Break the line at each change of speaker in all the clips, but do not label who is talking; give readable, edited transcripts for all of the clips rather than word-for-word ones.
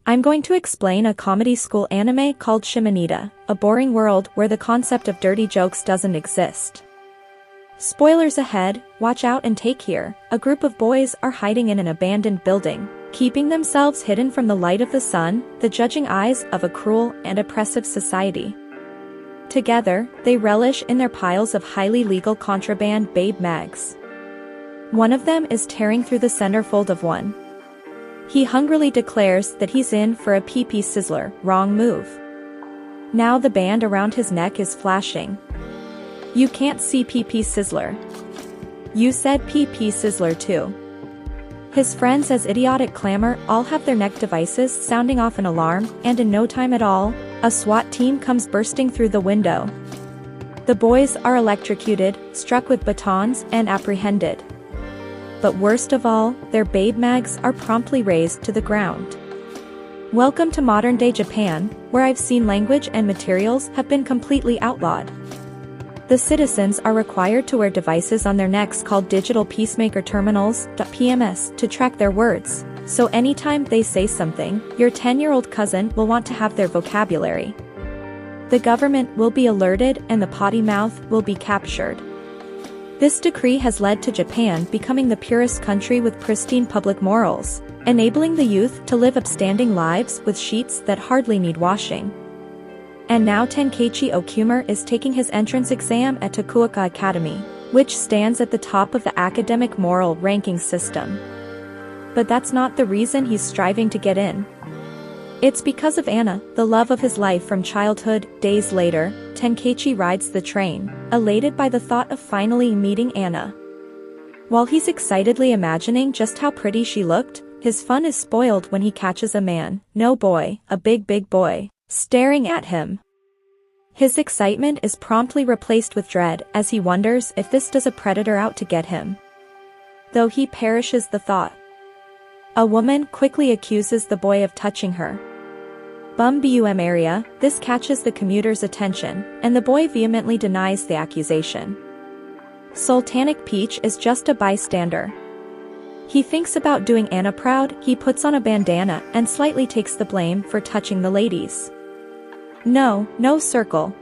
I'm going to explain a comedy school anime called Shimoneta, a boring world where the concept of dirty jokes doesn't exist. Spoilers ahead, watch out and take here. A group of boys are hiding in an abandoned building, keeping themselves hidden from the light of the sun, the judging eyes of a cruel and oppressive society. Together, they relish in their piles of highly legal contraband babe mags. One of them is tearing through the centerfold of one. He hungrily declares that he's in for a pee-pee sizzler. Wrong move. Now the band around his neck is flashing. You can't see pee-pee sizzler. You said pee-pee sizzler too. His friends as idiotic clamor all have their neck devices sounding off an alarm, and in no time at all, a SWAT team comes bursting through the window. The boys are electrocuted, struck with batons, and apprehended. But worst of all, their babe mags are promptly razed to the ground. Welcome to modern-day Japan, where I've seen language and materials have been completely outlawed. The citizens are required to wear devices on their necks called digital peacemaker terminals, PMS, to track their words, so anytime they say something, your 10-year-old cousin will want to have their vocabulary. The government will be alerted and the potty mouth will be captured. This decree has led to Japan becoming the purest country with pristine public morals, enabling the youth to live upstanding lives with sheets that hardly need washing. And now Tenkeichi Okumura is taking his entrance exam at Tokuoka Academy, which stands at the top of the academic moral ranking system. But that's not the reason he's striving to get in. It's because of Anna, the love of his life from childhood. Days later, Tenkeichi rides the train, elated by the thought of finally meeting Anna. While he's excitedly imagining just how pretty she looked, his fun is spoiled when he catches a man, no boy, a big boy, staring at him. His excitement is promptly replaced with dread as he wonders if this does a predator out to get him. Though he perishes the thought. A woman quickly accuses the boy of touching her. Bum area, this catches the commuter's attention, and the boy vehemently denies the accusation. Sultanic Peach is just a bystander. He thinks about doing Anna proud. He puts on a bandana and slightly takes the blame for touching the ladies. No circle.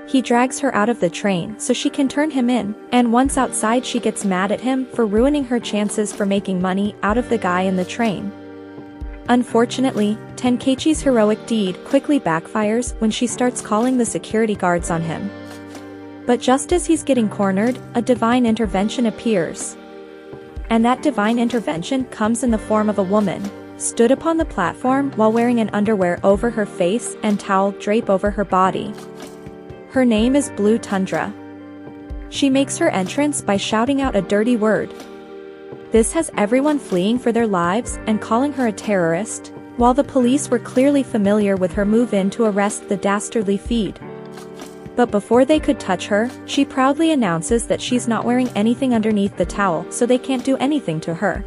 He drags her out of the train so she can turn him in, and once outside she gets mad at him for ruining her chances for making money out of the guy in the train. Unfortunately, Tenkeichi's heroic deed quickly backfires when she starts calling the security guards on him. But just as he's getting cornered, a divine intervention appears. And that divine intervention comes in the form of a woman, stood upon the platform while wearing an underwear over her face and towel drape over her body. Her name is Blue Tundra. She makes her entrance by shouting out a dirty word. This has everyone fleeing for their lives and calling her a terrorist, while the police were clearly familiar with her move-in to arrest the dastardly feed. But before they could touch her, she proudly announces that she's not wearing anything underneath the towel, so they can't do anything to her.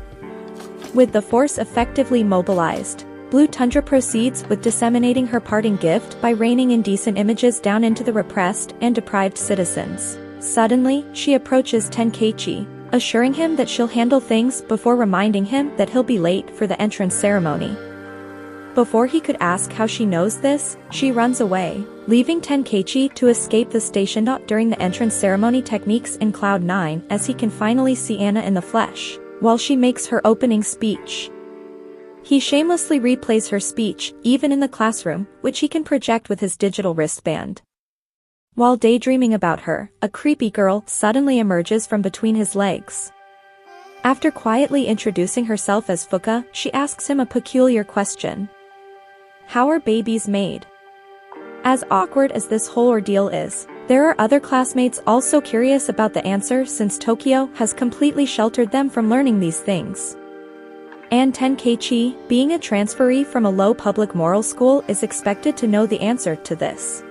With the force effectively mobilized, Blue Tundra proceeds with disseminating her parting gift by raining indecent images down into the repressed and deprived citizens. Suddenly, she approaches Tenkeichi, assuring him that she'll handle things before reminding him that he'll be late for the entrance ceremony. Before he could ask how she knows this, she runs away, leaving Tenkeichi to escape the station during the entrance ceremony techniques in Cloud 9 as he can finally see Anna in the flesh, while she makes her opening speech. He shamelessly replays her speech, even in the classroom, which he can project with his digital wristband. While daydreaming about her, a creepy girl suddenly emerges from between his legs. After quietly introducing herself as Fuka, she asks him a peculiar question. How are babies made? As awkward as this whole ordeal is, there are other classmates also curious about the answer since Tokyo has completely sheltered them from learning these things. And Tenkeichi, being a transferee from a low public moral school, is expected to know the answer to this.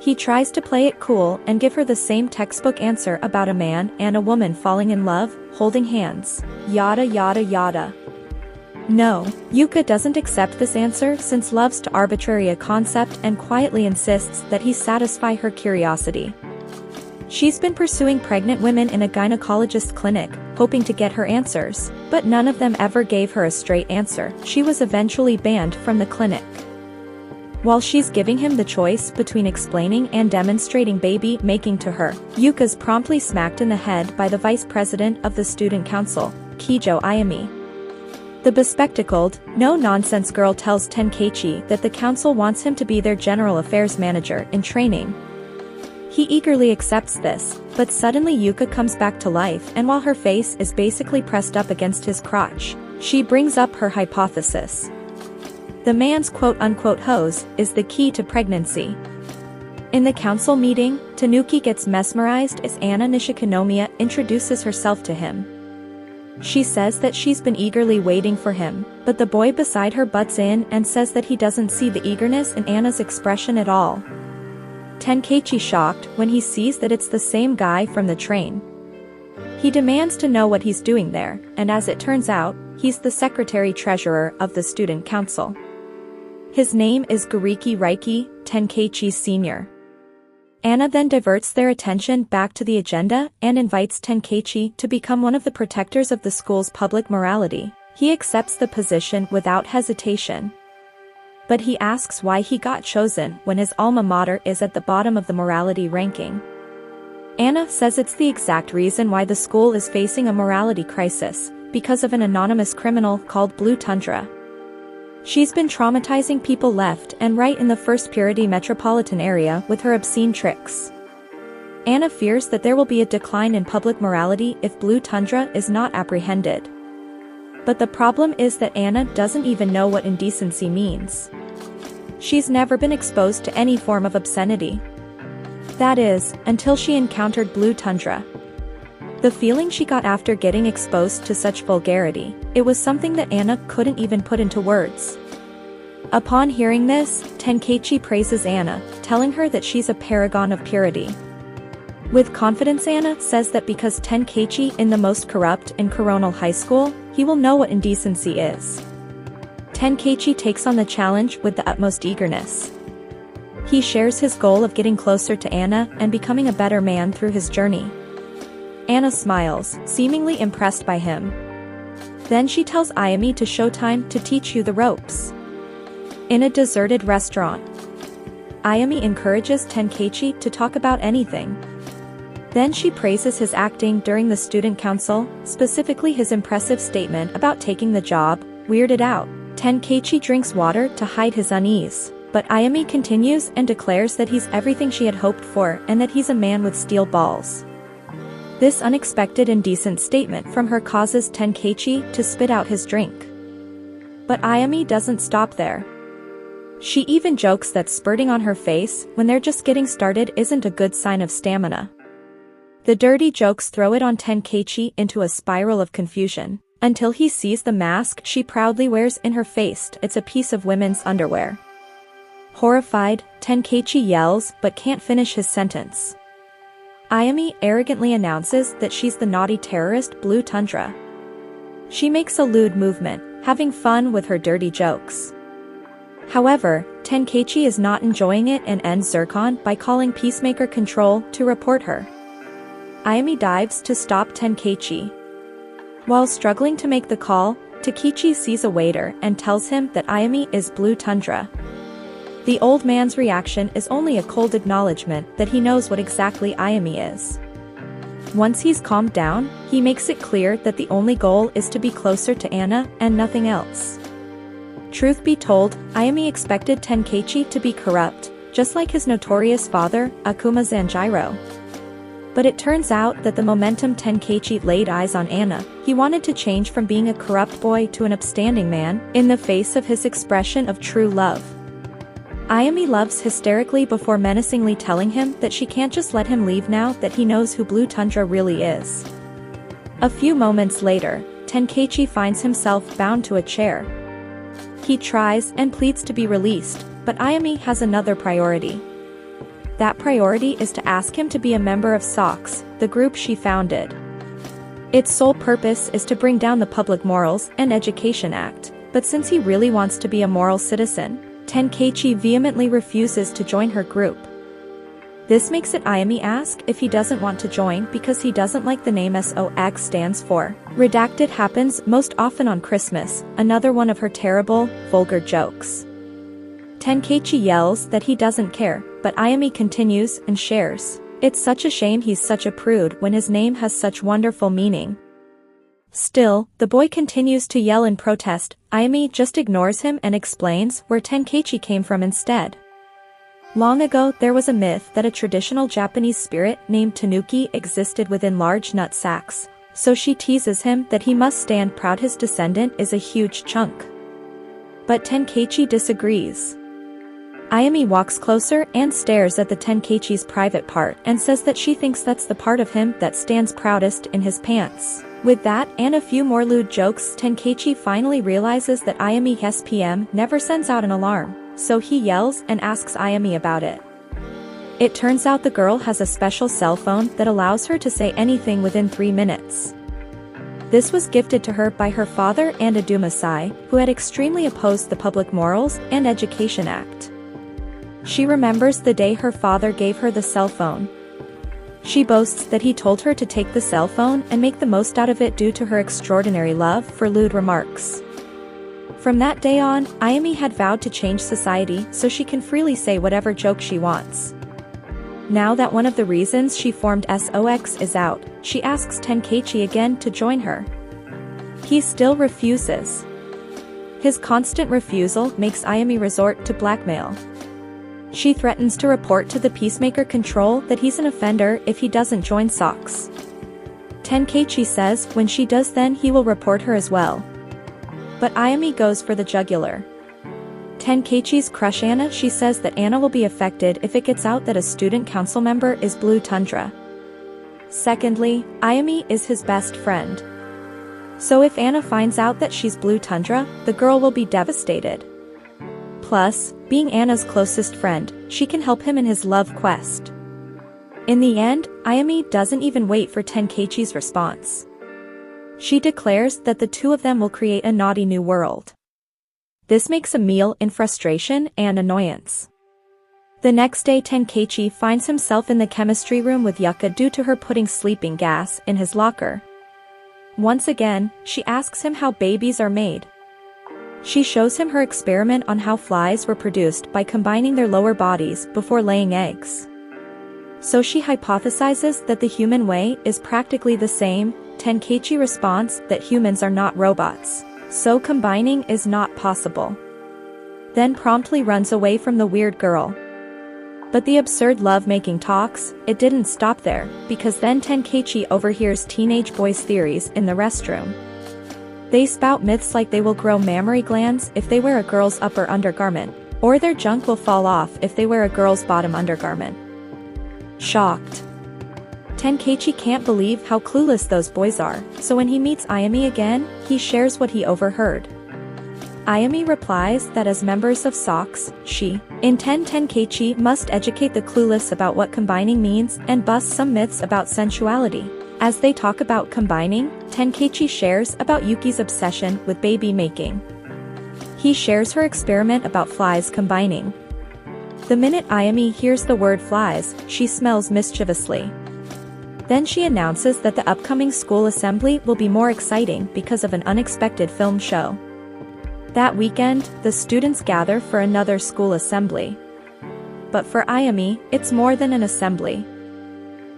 He tries to play it cool and give her the same textbook answer about a man and a woman falling in love, holding hands, yada yada yada. No, Yuka doesn't accept this answer since love's too arbitrary a concept and quietly insists that he satisfy her curiosity. She's been pursuing pregnant women in a gynecologist clinic, hoping to get her answers, but none of them ever gave her a straight answer. She was eventually banned from the clinic. While she's giving him the choice between explaining and demonstrating baby making to her, Yuka's promptly smacked in the head by the vice president of the student council, Kijo Ayumi. The bespectacled, no-nonsense girl tells Tenkeichi that the council wants him to be their general affairs manager in training. He eagerly accepts this, but suddenly Yuka comes back to life, and while her face is basically pressed up against his crotch, she brings up her hypothesis. The man's quote-unquote hose is the key to pregnancy. In the council meeting, Tanuki gets mesmerized as Anna Nishikonomiya introduces herself to him. She says that she's been eagerly waiting for him, but the boy beside her butts in and says that he doesn't see the eagerness in Anna's expression at all. Tenkeichi shocked when he sees that it's the same guy from the train. He demands to know what he's doing there, and as it turns out, he's the secretary-treasurer of the student council. His name is Gariki Raiki, Tenkeichi's senior. Anna then diverts their attention back to the agenda and invites Tenkeichi to become one of the protectors of the school's public morality. He accepts the position without hesitation. But he asks why he got chosen when his alma mater is at the bottom of the morality ranking. Anna says it's the exact reason why the school is facing a morality crisis, because of an anonymous criminal called Blue Tundra. She's been traumatizing people left and right in the First Purity metropolitan area with her obscene tricks. Anna fears that there will be a decline in public morality if Blue Tundra is not apprehended. But the problem is that Anna doesn't even know what indecency means. She's never been exposed to any form of obscenity. That is, until she encountered Blue Tundra. The feeling she got after getting exposed to such vulgarity, it was something that Anna couldn't even put into words. Upon hearing this, Tenkeichi praises Anna, telling her that she's a paragon of purity. With confidence, Anna says that because Tenkeichi is the most corrupt in Coronal High School, he will know what indecency is. Tenkeichi takes on the challenge with the utmost eagerness. He shares his goal of getting closer to Anna and becoming a better man through his journey. Anna smiles, seemingly impressed by him. Then she tells Ayumi to showtime to teach you the ropes. In a deserted restaurant, Ayumi encourages Tenkeichi to talk about anything. Then she praises his acting during the student council, specifically his impressive statement about taking the job, weirded out. Tenkeichi drinks water to hide his unease, but Ayumi continues and declares that he's everything she had hoped for and that he's a man with steel balls. This unexpected indecent statement from her causes Tenkeichi to spit out his drink. But Ayumi doesn't stop there. She even jokes that spurting on her face when they're just getting started isn't a good sign of stamina. The dirty jokes throw it on Tenkeichi into a spiral of confusion, until he sees the mask she proudly wears in her face. It's a piece of women's underwear. Horrified, Tenkeichi yells but can't finish his sentence. Ayumi arrogantly announces that she's the naughty terrorist Blue Tundra. She makes a lewd movement, having fun with her dirty jokes. However, Tenkeichi is not enjoying it and ends Zircon by calling Peacemaker Control to report her. Ayumi dives to stop Tenkeichi. While struggling to make the call, Takechi sees a waiter and tells him that Ayumi is Blue Tundra. The old man's reaction is only a cold acknowledgement that he knows what exactly Ayumi is. Once he's calmed down, he makes it clear that the only goal is to be closer to Anna and nothing else. Truth be told, Ayumi expected Tenkeichi to be corrupt, just like his notorious father, Akuma Zanjiro. But it turns out that the momentum Tenkeichi laid eyes on Anna, he wanted to change from being a corrupt boy to an upstanding man, in the face of his expression of true love. Ayumi loves hysterically before menacingly telling him that she can't just let him leave now that he knows who Blue Tundra really is. A few moments later, Tenkeichi finds himself bound to a chair. He tries and pleads to be released, but Ayumi has another priority. That priority is to ask him to be a member of SOX, the group she founded. Its sole purpose is to bring down the Public Morals and Education Act, but since he really wants to be a moral citizen, Tenkeichi vehemently refuses to join her group. This makes it Ayami ask if he doesn't want to join because he doesn't like the name SOX stands for. Redacted happens most often on Christmas, another one of her terrible, vulgar jokes. Tenkeichi yells that he doesn't care, but Ayami continues and shares. It's such a shame he's such a prude when his name has such wonderful meaning. Still, the boy continues to yell in protest. Ayami just ignores him and explains where Tenkeichi came from instead. Long ago there was a myth that a traditional Japanese spirit named Tanuki existed within large nut sacks, so she teases him that he must stand proud his descendant is a huge chunk. But Tenkeichi disagrees. Ayami walks closer and stares at the Tenkeichi's private part and says that she thinks that's the part of him that stands proudest in his pants. With that and a few more lewd jokes, Tenkeichi finally realizes that Ayami's SPM never sends out an alarm, so he yells and asks Ayami about it. It turns out the girl has a special cell phone that allows her to say anything within 3 minutes. This was gifted to her by her father and a Dumasai, who had extremely opposed the Public Morals and Education Act. She remembers the day her father gave her the cell phone. She boasts that he told her to take the cell phone and make the most out of it due to her extraordinary love for lewd remarks. From that day on, Ayami had vowed to change society so she can freely say whatever joke she wants. Now that one of the reasons she formed SOX is out, she asks Tenkeichi again to join her. He still refuses. His constant refusal makes Ayami resort to blackmail. She threatens to report to the Peacemaker Control that he's an offender if he doesn't join SOX. Tenkeichi says when she does then he will report her as well. But Ayami goes for the jugular. Tenkeichi's crush Anna, she says that Anna will be affected if it gets out that a student council member is Blue Tundra. Secondly, Ayami is his best friend. So if Anna finds out that she's Blue Tundra, the girl will be devastated. Plus, being Anna's closest friend, she can help him in his love quest. In the end, Ayami doesn't even wait for Tenkeichi's response. She declares that the two of them will create a naughty new world. This makes a meal in frustration and annoyance. The next day Tenkeichi finds himself in the chemistry room with Yuka due to her putting sleeping gas in his locker. Once again, she asks him how babies are made. She shows him her experiment on how flies were produced by combining their lower bodies before laying eggs. So she hypothesizes that the human way is practically the same. Tenkeichi responds that humans are not robots, so combining is not possible. Then promptly runs away from the weird girl. But the absurd love-making talks, it didn't stop there, because then Tenkeichi overhears teenage boys' theories in the restroom. They spout myths like they will grow mammary glands if they wear a girl's upper undergarment, or their junk will fall off if they wear a girl's bottom undergarment. Shocked, Tenkeichi can't believe how clueless those boys are, so when he meets Ayami again, he shares what he overheard. Ayami replies that as members of SOX, she intend Tenkeichi must educate the clueless about what combining means and bust some myths about sensuality. As they talk about combining, Tenkeichi shares about Yuki's obsession with baby making. He shares her experiment about flies combining. The minute Ayami hears the word flies, she smells mischievously. Then she announces that the upcoming school assembly will be more exciting because of an unexpected film show. That weekend, the students gather for another school assembly. But for Ayami, it's more than an assembly.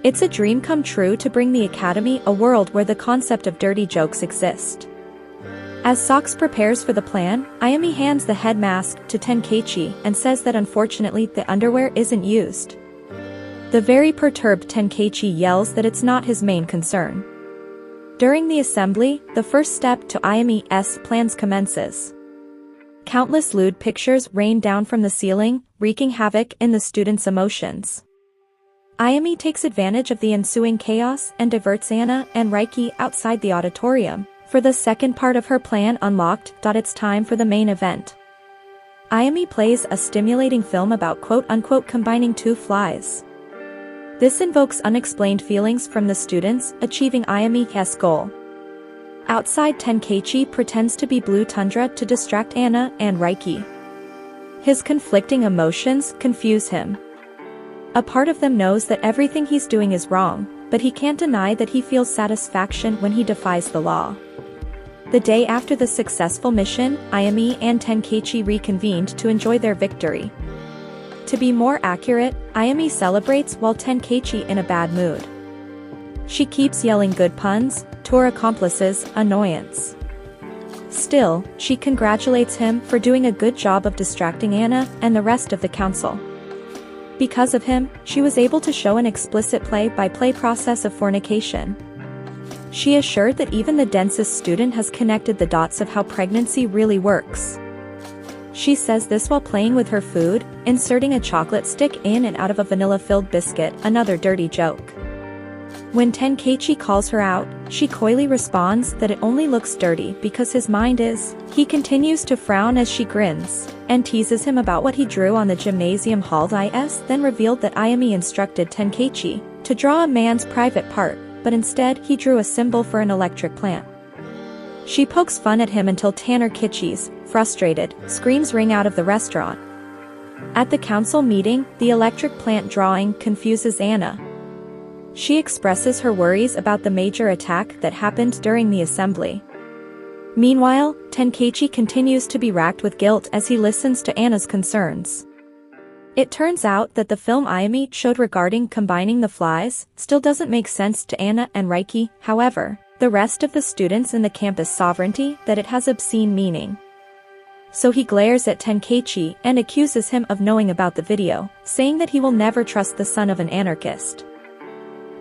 It's a dream come true to bring the academy a world where the concept of dirty jokes exist. As SOX prepares for the plan, Ayami hands the head mask to Tenkeichi and says that unfortunately the underwear isn't used. The very perturbed Tenkeichi yells that it's not his main concern. During the assembly, the first step to Ayami's plans commences. Countless lewd pictures rain down from the ceiling, wreaking havoc in the students' emotions. Ayami takes advantage of the ensuing chaos and diverts Anna and Reiki outside the auditorium. For the second part of her plan unlocked, it's time for the main event. Ayami plays a stimulating film about quote-unquote combining two flies. This invokes unexplained feelings from the students, achieving Ayami's goal. Outside, Tenkeichi pretends to be Blue Tundra to distract Anna and Reiki. His conflicting emotions confuse him. A part of them knows that everything he's doing is wrong, but he can't deny that he feels satisfaction when he defies the law. The day after the successful mission, Ayami and Tenkeichi reconvened to enjoy their victory. To be more accurate, Ayami celebrates while Tenkeichi in a bad mood. She keeps yelling good puns, to her accomplice's annoyance. Still, she congratulates him for doing a good job of distracting Anna and the rest of the council. Because of him, she was able to show an explicit play-by-play process of fornication. She is sure that even the densest student has connected the dots of how pregnancy really works. She says this while playing with her food, inserting a chocolate stick in and out of a vanilla-filled biscuit, another dirty joke. When Tenkeichi calls her out, she coyly responds that it only looks dirty because his mind is. He continues to frown as she grins, and teases him about what he drew on the gymnasium hall. Then revealed that Ayami instructed Tenkeichi to draw a man's private part, but instead he drew a symbol for an electric plant. She pokes fun at him until Tanner Kichis, frustrated, screams ring out of the restaurant. At the council meeting, the electric plant drawing confuses Anna. She expresses her worries about the major attack that happened during the assembly. Meanwhile, Tenkeichi continues to be racked with guilt as he listens to Anna's concerns. It turns out that the film Ayami showed regarding combining the flies still doesn't make sense to Anna and Reiki. However, the rest of the students in the campus sovereignty that it has obscene meaning. So he glares at Tenkeichi and accuses him of knowing about the video, saying that he will never trust the son of an anarchist.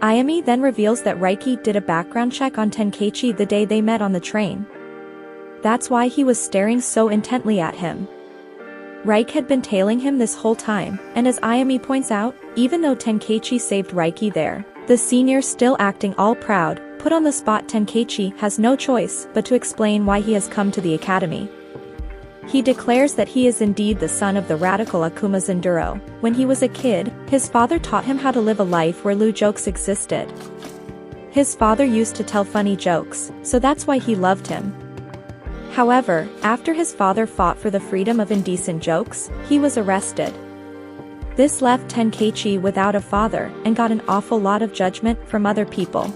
Ayami then reveals that Reiki did a background check on Tenkeichi the day they met on the train. That's why he was staring so intently at him. Reiki had been tailing him this whole time, and as Ayami points out, even though Tenkeichi saved Reiki there, the senior still acting all proud, put on the spot. Tenkeichi has no choice but to explain why he has come to the academy. He declares that he is indeed the son of the radical Akuma Zenduro. When he was a kid, his father taught him how to live a life where lewd jokes existed. His father used to tell funny jokes, so that's why he loved him. However, after his father fought for the freedom of indecent jokes, he was arrested. This left Tenkeichi without a father and got an awful lot of judgment from other people.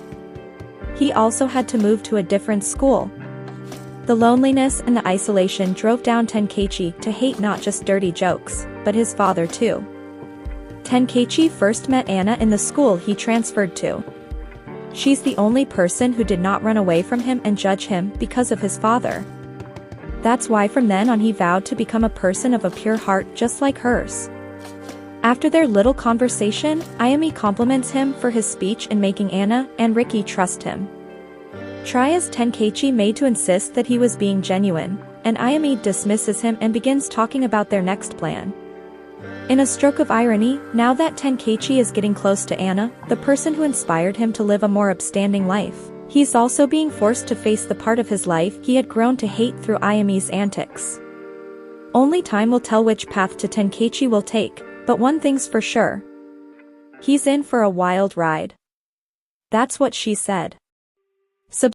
He also had to move to a different school. The loneliness and the isolation drove down Tenkeichi to hate not just dirty jokes, but his father too. Tenkeichi first met Anna in the school he transferred to. She's the only person who did not run away from him and judge him because of his father. That's why from then on he vowed to become a person of a pure heart just like hers. After their little conversation, Ayami compliments him for his speech in making Anna and Ricky trust him. Try as Tenkeichi made to insist that he was being genuine, and Ayami dismisses him and begins talking about their next plan. In a stroke of irony, now that Tenkeichi is getting close to Anna, the person who inspired him to live a more upstanding life, he's also being forced to face the part of his life he had grown to hate through Ayami's antics. Only time will tell which path to Tenkeichi will take, but one thing's for sure. He's in for a wild ride. That's what she said.